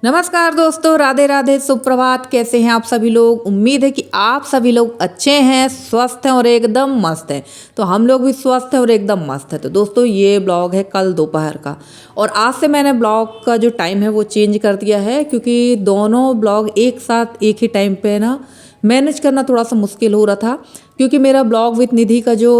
नमस्कार दोस्तों, राधे राधे, सुप्रभात। कैसे हैं आप सभी लोग? उम्मीद है कि आप सभी लोग अच्छे हैं, स्वस्थ हैं और एकदम मस्त हैं। तो हम लोग भी स्वस्थ हैं और एकदम मस्त हैं। तो दोस्तों, ये ब्लॉग है कल दोपहर का और आज से मैंने ब्लॉग का जो टाइम है वो चेंज कर दिया है, क्योंकि दोनों ब्लॉग एक साथ एक ही टाइम पे ना मैनेज करना थोड़ा सा मुश्किल हो रहा था। क्योंकि मेरा ब्लॉग विद निधि का जो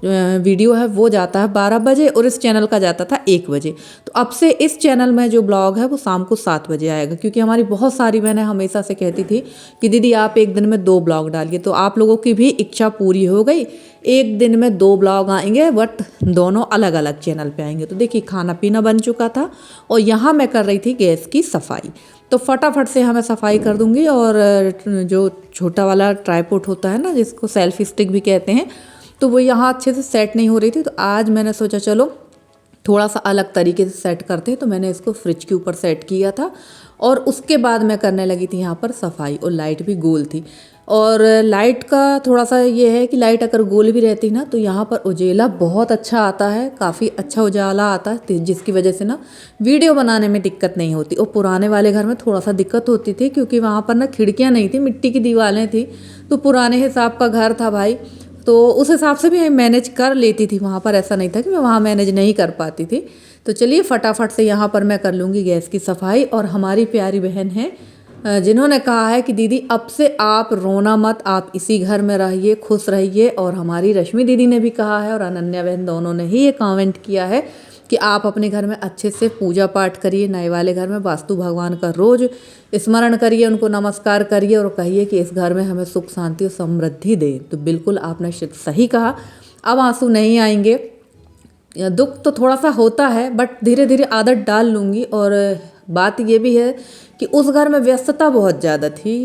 वीडियो है वो जाता है 12 बजे और इस चैनल का जाता था 1 बजे। तो अब से इस चैनल में जो ब्लॉग है वो शाम को 7 बजे आएगा, क्योंकि हमारी बहुत सारी बहनें हमेशा से कहती थी कि दीदी आप एक दिन में 2 ब्लॉग डालिए। तो आप लोगों की भी इच्छा पूरी हो गई, एक दिन में 2 ब्लॉग आएंगे, बट दोनों अलग अलग चैनल पे आएंगे। तो देखिए, खाना पीना बन चुका था और यहाँ मैं कर रही थी गैस की सफाई। तो फटाफट से यहाँ मैं सफाई कर दूंगी। और जो छोटा वाला ट्राइपॉड होता है ना, जिसको सेल्फी स्टिक भी कहते हैं, तो वो यहाँ अच्छे से सेट नहीं हो रही थी। तो आज मैंने सोचा चलो थोड़ा सा अलग तरीके से सेट करते हैं। तो मैंने इसको फ्रिज के ऊपर सेट किया था और उसके बाद मैं करने लगी थी यहाँ पर सफाई। और लाइट भी गोल थी। और लाइट का थोड़ा सा ये है कि लाइट अगर गोल भी रहती ना तो यहाँ पर उजेला बहुत अच्छा आता है, काफ़ी अच्छा उजाला आता है, जिसकी वजह से ना वीडियो बनाने में दिक्कत नहीं होती। और पुराने वाले घर में थोड़ा सा दिक्कत होती थी, क्योंकि वहाँ पर ना खिड़कियाँ नहीं थी, मिट्टी की दीवारें थी। तो पुराने हिसाब का घर था भाई, तो उस हिसाब से भी मैं मैनेज कर लेती थी। वहाँ पर ऐसा नहीं था कि मैं वहाँ मैनेज नहीं कर पाती थी। तो चलिए फटाफट से यहाँ पर मैं कर लूँगी गैस की सफाई। और हमारी प्यारी बहन है जिन्होंने कहा है कि दीदी अब से आप रोना मत, आप इसी घर में रहिए, खुश रहिए। और हमारी रश्मि दीदी ने भी कहा है और अनन्या बहन दोनों ने ही ये कमेंट किया है कि आप अपने घर में अच्छे से पूजा पाठ करिए, नए वाले घर में वास्तु भगवान का रोज स्मरण करिए, उनको नमस्कार करिए और कहिए कि इस घर में हमें सुख शांति और समृद्धि दे। तो बिल्कुल आपने सही कहा, अब आंसू नहीं आएंगे। दुख तो थोड़ा सा होता है, बट धीरे धीरे आदत डाल लूँगी। और बात ये भी है कि उस घर में व्यस्तता बहुत ज़्यादा थी।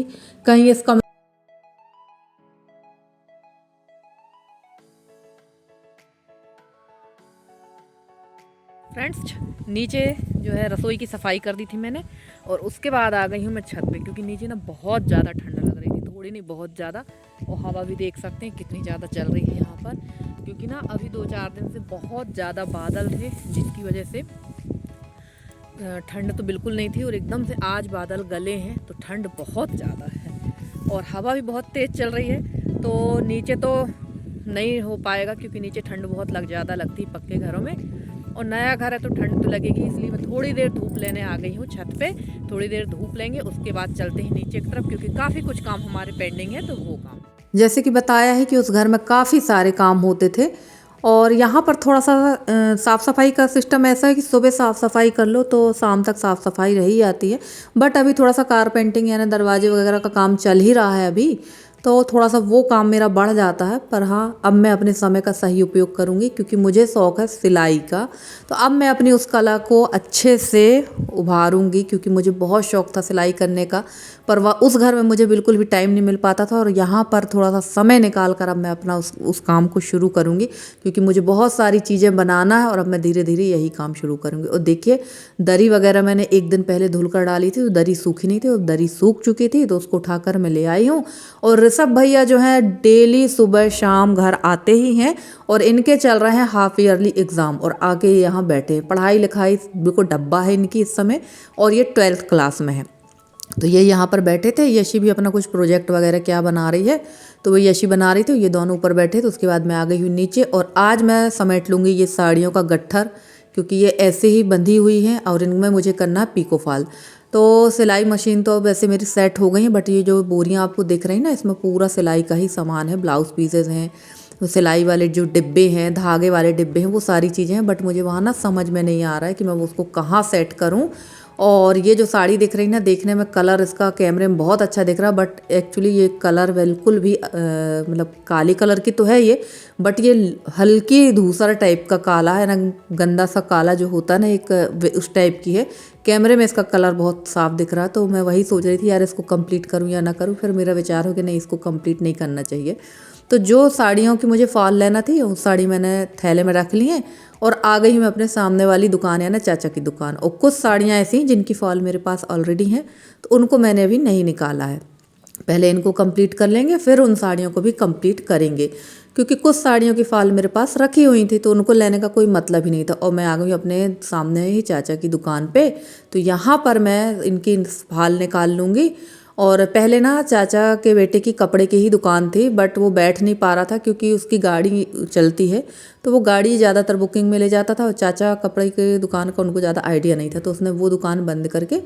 कहीं इसका फ्रेंड्स, नीचे जो है रसोई की सफाई कर दी थी मैंने और उसके बाद आ गई हूँ मैं छत पे, क्योंकि नीचे ना बहुत ज़्यादा ठंड लग रही थी, थोड़ी नहीं बहुत ज़्यादा। और हवा भी देख सकते हैं कितनी ज़्यादा चल रही है यहाँ पर, क्योंकि ना अभी 2-4 दिन से बहुत ज़्यादा बादल थे, जिसकी वजह से ठंड तो बिल्कुल नहीं थी। और एकदम से आज बादल गले हैं तो ठंड बहुत ज़्यादा है और हवा भी बहुत तेज़ चल रही है। तो नीचे तो नहीं हो पाएगा, क्योंकि नीचे ठंड बहुत ज़्यादा लगती है पक्के घरों में, और नया घर है तो ठंड तो लगेगी। इसलिए मैं थोड़ी देर धूप लेने आ गई हूँ छत पे। थोड़ी देर धूप लेंगे, उसके बाद चलते हैं नीचे की तरफ, क्योंकि काफ़ी कुछ काम हमारे पेंडिंग है। तो वो काम जैसे कि बताया है कि उस घर में काफ़ी सारे काम होते थे। और यहाँ पर थोड़ा सा साफ़ सफाई का सिस्टम ऐसा है कि सुबह साफ़ सफाई कर लो तो शाम तक साफ़ सफाई रही जाती है। बट अभी थोड़ा सा कारपेंटिंग यानी दरवाजे वगैरह का काम चल ही रहा है अभी, तो थोड़ा सा वो काम मेरा बढ़ जाता है। पर हाँ, अब मैं अपने समय का सही उपयोग करूँगी, क्योंकि मुझे शौक़ है सिलाई का। तो अब मैं अपनी उस कला को अच्छे से उभारूँगी, क्योंकि मुझे बहुत शौक़ था सिलाई करने का। पर वह उस घर में मुझे बिल्कुल भी टाइम नहीं मिल पाता था, और यहाँ पर थोड़ा सा समय निकाल कर अब मैं अपना उस काम को शुरू करूँगी, क्योंकि मुझे बहुत सारी चीज़ें बनाना है। और अब मैं धीरे धीरे यही काम शुरू करूँगी। और देखिए, दरी वगैरह मैंने एक दिन पहले धुल कर डाली थी, तो दरी सूखी नहीं थी, और दरी सूख चुकी थी, तो उसको उठाकर मैं ले आई हूँ। और ऋषभ भैया जो हैं डेली सुबह शाम घर आते ही हैं, और इनके चल रहे हैं हाफ ईयरली एग्ज़ाम, और आगे यहाँ बैठे हैं। पढ़ाई लिखाई बिल्कुल डब्बा है इनकी इस समय, और ये 12th क्लास में है। तो ये यहाँ पर बैठे थे। यशी भी अपना कुछ प्रोजेक्ट वगैरह क्या बना रही है, तो वो यशी बना रही थी, ये दोनों ऊपर बैठे। तो उसके बाद मैं आ गई हूँ नीचे, और आज मैं समेट लूँगी ये साड़ियों का गट्ठर, क्योंकि ये ऐसे ही बंधी हुई हैं और इनमें मुझे करना है पीको फॉल। तो सिलाई मशीन तो वैसे मेरी सेट हो गई है, बट ये जो बोरियाँ आपको दिख रही हैं ना, इसमें पूरा सिलाई का ही सामान है। ब्लाउज़ पीसेज हैं, तो सिलाई वाले जो डिब्बे हैं, धागे वाले डिब्बे हैं, वो सारी चीज़ें हैं। बट मुझे वहाँ ना समझ में नहीं आ रहा है कि मैं उसको कहाँ सेट करूँ। और ये जो साड़ी दिख रही ना, देखने में कलर इसका कैमरे में बहुत अच्छा दिख रहा है, बट एक्चुअली ये कलर बिल्कुल भी मतलब काली कलर की तो है ये, बट ये हल्की धूसर टाइप का काला है ना, गंदा सा काला जो होता है ना एक, उस टाइप की है। कैमरे में इसका कलर बहुत साफ दिख रहा है। तो मैं वही सोच रही थी यार, इसको कंप्लीट करूँ या ना करूँ। फिर मेरा विचार हो कि नहीं, इसको कंप्लीट नहीं करना चाहिए। तो जो साड़ियों की मुझे फॉल लेना थी, वो साड़ी मैंने थैले में रख ली हैं और आ गई हूँ मैं अपने सामने वाली दुकान है ना, चाचा की दुकान। और कुछ साड़ियाँ ऐसी हैं जिनकी फॉल मेरे पास ऑलरेडी हैं, तो उनको मैंने अभी नहीं निकाला है। पहले इनको कंप्लीट कर लेंगे, फिर उन साड़ियों को भी कंप्लीट करेंगे, क्योंकि कुछ साड़ियों की फ़ाल मेरे पास रखी हुई थी तो उनको लेने का कोई मतलब ही नहीं था। और मैं आ गई अपने सामने ही चाचा की दुकान पे, तो यहाँ पर मैं इनकी फ़ाल निकाल लूँगी। और पहले ना चाचा के बेटे की कपड़े की ही दुकान थी, बट वो बैठ नहीं पा रहा था क्योंकि उसकी गाड़ी चलती है, तो वो गाड़ी ज़्यादातर बुकिंग में ले जाता था और चाचा कपड़े की दुकान का उनको ज़्यादा आइडिया नहीं था, तो उसने वो दुकान बंद करके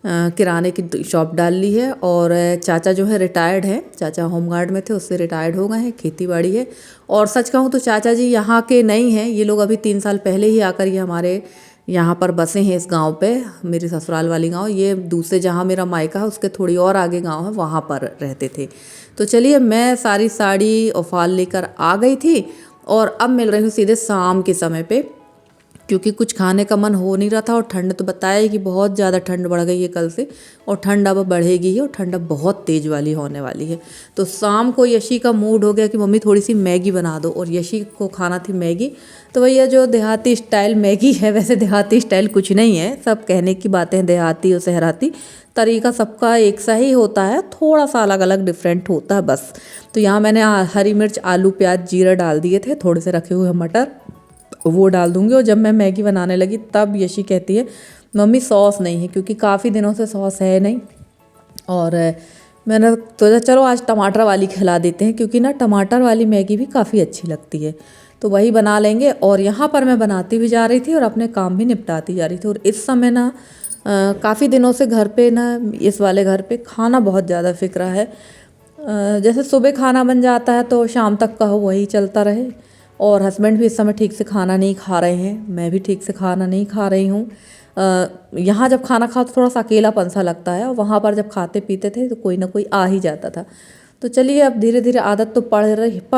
किराने की शॉप डाल ली है। और चाचा जो है रिटायर्ड है, चाचा होमगार्ड में थे, उससे रिटायर्ड हो गए हैं, खेती बाड़ी है। और सच कहूँ तो चाचा जी यहाँ के नहीं हैं, ये लोग अभी 3 साल पहले ही आकर ये हमारे यहाँ पर बसे हैं इस गांव पे, मेरी ससुराल वाली गांव। ये दूसरे जहाँ मेरा मायका है उसके थोड़ी और आगे गांव है, वहाँ पर रहते थे। तो चलिए मैं सारी साड़ी और फाल लेकर आ गई थी और अब मिल रही हूँ सीधे शाम के समय पे, क्योंकि कुछ खाने का मन हो नहीं रहा था। और ठंड तो बताया ही कि बहुत ज़्यादा ठंड बढ़ गई है कल से, और ठंड अब बढ़ेगी ही, और ठंड अब बहुत तेज़ वाली होने वाली है। तो शाम को यशी का मूड हो गया कि मम्मी थोड़ी सी मैगी बना दो, और यशी को खाना थी मैगी। तो भैया जो देहाती स्टाइल मैगी है, वैसे देहाती स्टाइल कुछ नहीं है, सब कहने की बातें हैं, देहाती और शहराती तरीका सबका एक सा ही होता है, थोड़ा सा अलग अलग डिफरेंट होता है बस। तो यहाँ मैंने हरी मिर्च, आलू, प्याज, जीरा डाल दिए थे, थोड़े से रखे हुए मटर वो डाल दूंगी। और जब मैं मैगी बनाने लगी तब यशी कहती है मम्मी सॉस नहीं है, क्योंकि काफ़ी दिनों से सॉस है नहीं। और मैंने सोचा चलो आज टमाटर वाली खिला देते हैं, क्योंकि ना टमाटर वाली मैगी भी काफ़ी अच्छी लगती है, तो वही बना लेंगे। और यहाँ पर मैं बनाती भी जा रही थी और अपने काम भी निपटाती जा रही थी। और इस समय ना काफ़ी दिनों से घर पे ना, इस वाले घर पे खाना बहुत ज़्यादा फिक्रा है। जैसे सुबह खाना बन जाता है तो शाम तक का हो वही चलता रहे। और हस्बैंड भी इस समय ठीक से खाना नहीं खा रहे हैं, मैं भी ठीक से खाना नहीं खा रही हूँ। यहाँ जब खाना खाओ तो थोड़ा सा अकेलापन सा लगता है, और वहाँ पर जब खाते पीते थे तो कोई ना कोई आ ही जाता था। तो चलिए अब धीरे धीरे आदत तो पड़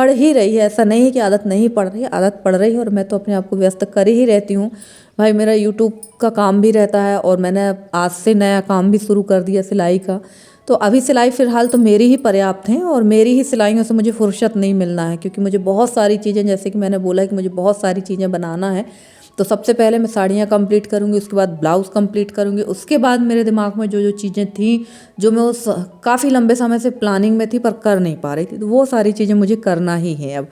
ही रही है, ऐसा नहीं है कि आदत नहीं पड़ रही है, आदत पड़ रही है। और मैं तो अपने आप को व्यस्त कर ही रहती हूँ भाई, मेरा यूट्यूब का काम भी रहता है, और मैंने आज से नया काम भी शुरू कर दिया सिलाई का। तो अभी सिलाई फ़िलहाल तो मेरी ही पर्याप्त हैं, और मेरी ही सिलाइयों से मुझे फुर्सत नहीं मिलना है, क्योंकि मुझे बहुत सारी चीज़ें, जैसे कि मैंने बोला कि मुझे बहुत सारी चीज़ें बनाना है। तो सबसे पहले मैं साड़ियाँ कंप्लीट करूँगी, उसके बाद ब्लाउज़ कंप्लीट करूँगी, उसके बाद मेरे दिमाग में जो जो चीज़ें थी, जो मैं उस काफ़ी लंबे समय से प्लानिंग में थी पर कर नहीं पा रही थी, तो वो सारी चीज़ें मुझे करना ही है अब।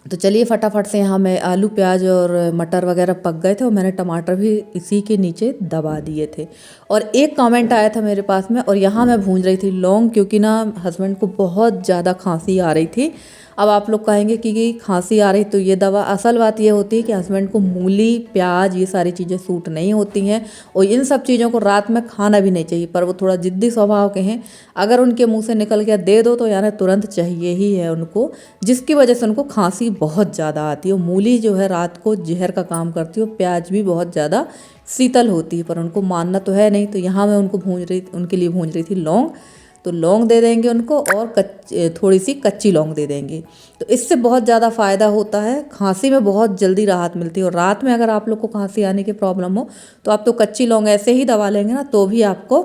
तो चलिए फटाफट से यहाँ मैं आलू, प्याज और मटर वगैरह पक गए थे, और मैंने टमाटर भी इसी के नीचे दबा दिए थे। और एक कमेंट आया था मेरे पास में, और यहाँ मैं भून रही थी लौंग, क्योंकि ना हस्बैंड को बहुत ज़्यादा खांसी आ रही थी। अब आप लोग कहेंगे कि खांसी आ रही तो ये दवा, असल बात ये होती है कि हस्बैंड को मूली, प्याज, ये सारी चीज़ें सूट नहीं होती हैं, और इन सब चीज़ों को रात में खाना भी नहीं चाहिए। पर वो थोड़ा ज़िद्दी स्वभाव के हैं, अगर उनके मुंह से निकल गया दे दो तो यानी तुरंत चाहिए ही है उनको, जिसकी वजह से उनको खांसी बहुत ज़्यादा आती है। मूली जो है रात को जहर का काम करती है, प्याज भी बहुत ज़्यादा शीतल होती है, पर उनको मानना तो है नहीं। तो यहाँ मैं उनके लिए भूंज रही थी लौंग। तो लौंग दे देंगे उनको, और थोड़ी सी कच्ची लौंग दे देंगे, तो इससे बहुत ज़्यादा फ़ायदा होता है, खांसी में बहुत जल्दी राहत मिलती है। और रात में अगर आप लोग को खांसी आने की प्रॉब्लम हो तो आप तो कच्ची लौंग ऐसे ही दबा लेंगे ना, तो भी आपको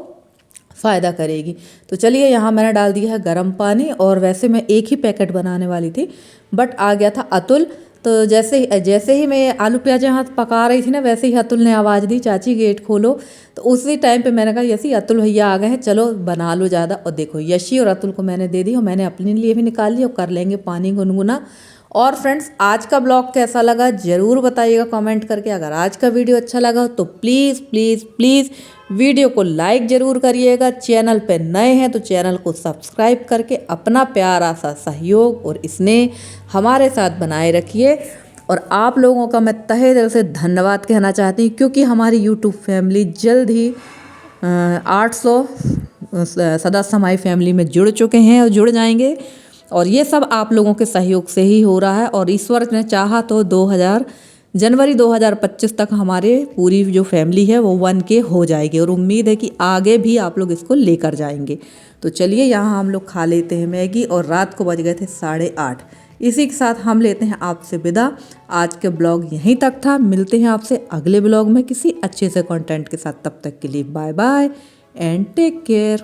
फ़ायदा करेगी। तो चलिए यहाँ मैंने डाल दिया है गर्म पानी, और वैसे मैं एक ही पैकेट बनाने वाली थी, बट आ गया था अतुल। तो जैसे ही मैं आलू प्याज यहाँ पका रही थी ना, वैसे ही अतुल ने आवाज़ दी चाची गेट खोलो। तो उसी टाइम पे मैंने कहा यसी अतुल भैया आ गए हैं, चलो बना लो ज़्यादा। और देखो यशी और अतुल को मैंने दे दी, और मैंने अपने लिए भी निकाल ली, और कर लेंगे पानी गुनगुना। और फ्रेंड्स आज का ब्लॉग कैसा लगा ज़रूर बताइएगा कमेंट करके। अगर आज का वीडियो अच्छा लगा तो प्लीज़ प्लीज़ प्लीज़ वीडियो को लाइक ज़रूर करिएगा। चैनल पे नए हैं तो चैनल को सब्सक्राइब करके अपना प्यारा सा सहयोग और स्नेह हमारे साथ बनाए रखिए। और आप लोगों का मैं तहे दिल से धन्यवाद कहना चाहती हूँ, क्योंकि हमारी यूट्यूब फैमिली जल्द ही 800 सदस्य हमारी फैमिली में जुड़ चुके हैं और जुड़ जाएंगे, और ये सब आप लोगों के सहयोग से ही हो रहा है। और ईश्वर ने चाहा तो जनवरी 2025 तक हमारे पूरी जो फैमिली है वो 1K हो जाएगी, और उम्मीद है कि आगे भी आप लोग इसको लेकर जाएंगे। तो चलिए यहाँ हम लोग खा लेते हैं मैगी, और रात को बज गए थे 8:30। इसी के साथ हम लेते हैं आपसे विदा। आज के ब्लॉग यहीं तक था, मिलते हैं आपसे अगले ब्लॉग में किसी अच्छे से कंटेंट के साथ। तब तक के लिए bye bye and take care.